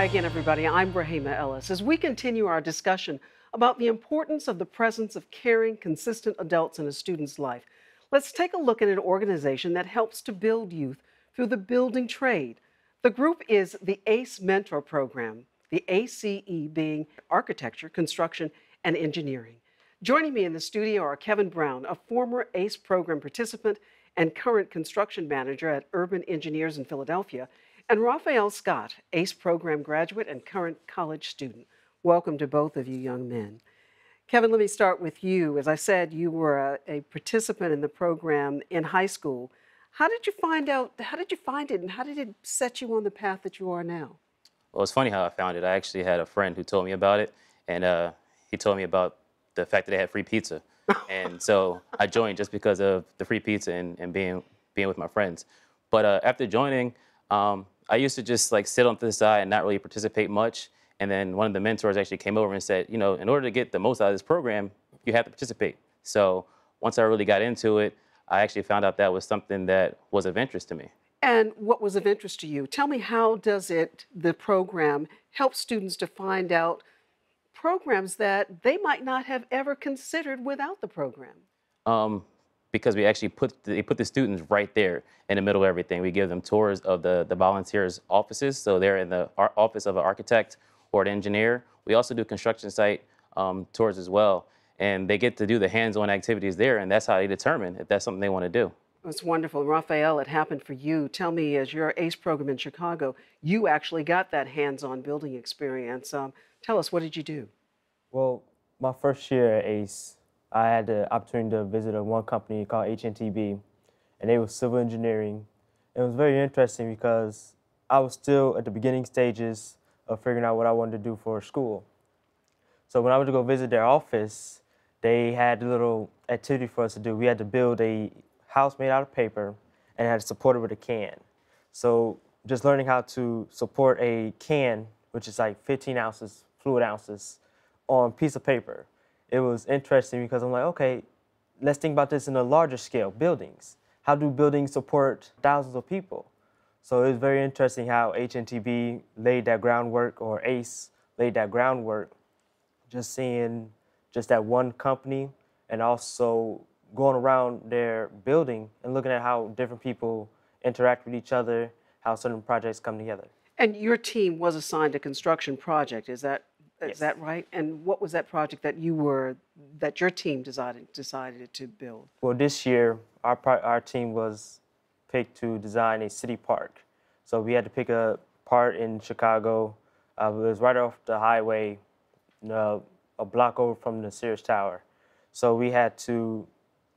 Hi again, everybody. I'm Rahima Ellis. As we continue our discussion about the importance of the presence of caring, consistent adults in a student's life, let's take a look at an organization that helps to build youth through the building trade. The group is the ACE Mentor Program, the ACE being architecture, construction, and engineering. Joining me in the studio are Kevin Brown, a former ACE program participant and current construction manager at Urban Engineers in Philadelphia, and Raphael Scott, ACE program graduate and current college student. Welcome to both of you young men. Kevin, let me start with you. As I said, you were a participant in the program in high school. How did you find it, and how did it set you on the path that you are now? Well, it's funny how I found it. I actually had a friend who told me about it, and he told me about the fact that they had free pizza, and so I joined just because of the free pizza and being with my friends. But after joining, I used to just like sit on the side and not really participate much. And then one of the mentors actually came over and said, you know, in order to get the most out of this program, you have to participate. So once I really got into it, I actually found out that was something that was of interest to me. And what was of interest to you? Tell me, how does the program, help students to find out programs that they might not have ever considered without the program? Um, because we actually they put the students right there in the middle of everything. We give them tours of the volunteers' offices, so they're in the office of an architect or an engineer. We also do construction site tours as well, and they get to do the hands-on activities there, and that's how they determine if that's something they want to do. That's wonderful. Raphael, it happened for you. Tell me, as your ACE program in Chicago, you actually got that hands-on building experience. Tell us, what did you do? Well, my first year at ACE, I had the opportunity to visit one company called HNTB, and they were civil engineering. It was very interesting because I was still at the beginning stages of figuring out what I wanted to do for school. So when I went to go visit their office, they had a little activity for us to do. We had to build a house made out of paper and had to support it with a can. So just learning how to support a can, which is like 15 ounces, fluid ounces, on a piece of paper. It was interesting because I'm like, okay, let's think about this in a larger scale, buildings. How do buildings support thousands of people? So it was very interesting how HNTB laid that groundwork, or ACE laid that groundwork, just seeing just that one company and also going around their building and looking at how different people interact with each other, how certain projects come together. And your team was assigned a construction project, is Yes. that right? And what was that project that your team decided to build? Well, this year, our team was picked to design a city park. So we had to pick a part in Chicago. It was right off the highway, a block over from the Sears Tower. So we had to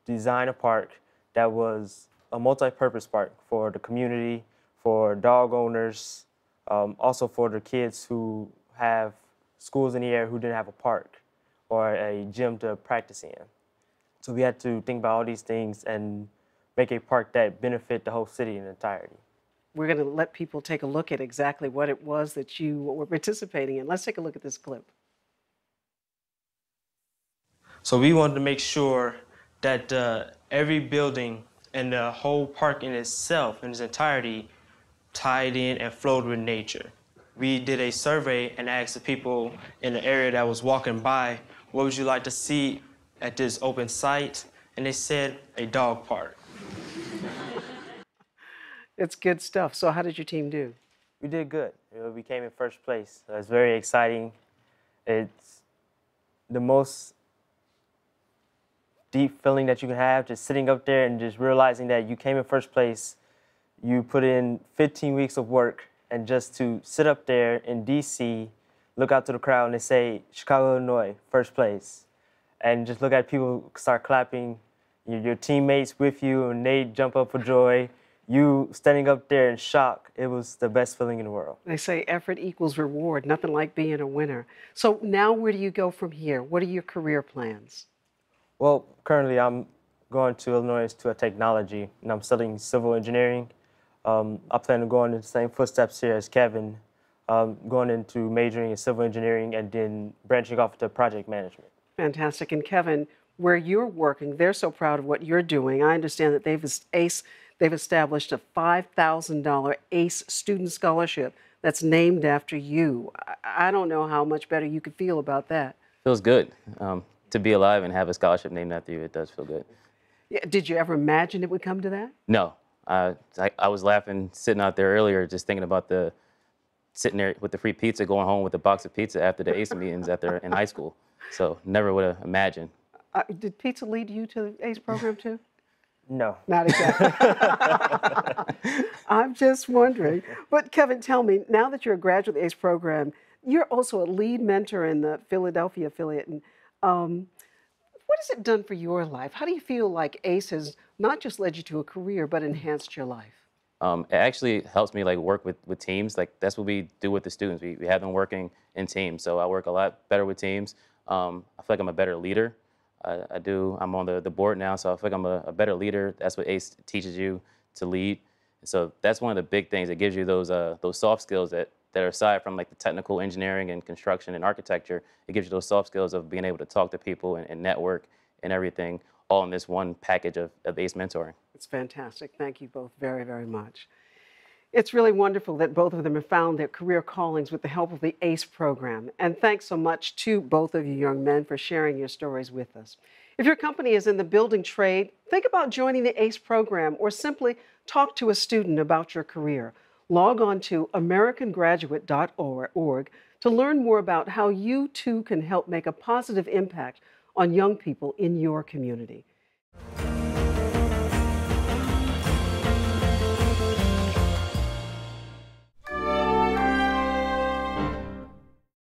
design a park that was a multi-purpose park for the community, for dog owners, also for the kids who have schools in the area who didn't have a park or a gym to practice in. So we had to think about all these things and make a park that benefit the whole city in entirety. We're going to let people take a look at exactly what it was that you were participating in. Let's take a look at this clip. So we wanted to make sure that every building and the whole park in itself, in its entirety, tied in and flowed with nature. We did a survey and asked the people in the area that was walking by, what would you like to see at this open site? And they said a dog park. It's good stuff. So how did your team do? We did good. We came in first place. It's very exciting. It's the most deep feeling that you can have, just sitting up there and just realizing that you came in first place. You put in 15 weeks of work, and just to sit up there in DC, look out to the crowd and they say, Chicago, Illinois, first place. And just look at people start clapping, your teammates with you, and they jump up for joy. You standing up there in shock, it was the best feeling in the world. They say effort equals reward, nothing like being a winner. So now where do you go from here? What are your career plans? Well, currently I'm going to Illinois to a technology, and I'm studying civil engineering. I plan to go in the same footsteps here as Kevin, going into majoring in civil engineering and then branching off to project management. Fantastic. And Kevin, where you're working, they're so proud of what you're doing. I understand that they've established a $5,000 ACE student scholarship that's named after you. I don't know how much better you could feel about that. Feels good to be alive and have a scholarship named after you. It does feel good. Yeah, did you ever imagine it would come to that? No, I was laughing sitting out there earlier, just thinking about sitting there with the free pizza, going home with a box of pizza after the ACE meetings in high school. So never would have imagined. Did pizza lead you to the ACE program too? No. Not exactly. I'm just wondering. But Kevin, tell me, now that you're a graduate of the ACE program, you're also a lead mentor in the Philadelphia affiliate. And what has it done for your life? How do you feel like ACE has not just led you to a career, but enhanced your life? It actually helps me like work with teams. Like that's what we do with the students. We have them working in teams. So I work a lot better with teams. I feel like I'm a better leader. I do. I'm on the board now, so I feel like I'm a better leader. That's what ACE teaches you, to lead. So that's one of the big things. It gives you those soft skills that are aside from like the technical engineering and construction and architecture. It gives you those soft skills of being able to talk to people and network and everything, all in this one package of ACE mentoring. It's fantastic. Thank you both very, very much. It's really wonderful that both of them have found their career callings with the help of the ACE program. And thanks so much to both of you young men for sharing your stories with us. If your company is in the building trade, think about joining the ACE program or simply talk to a student about your career. Log on to americangraduate.org to learn more about how you too can help make a positive impact on young people in your community.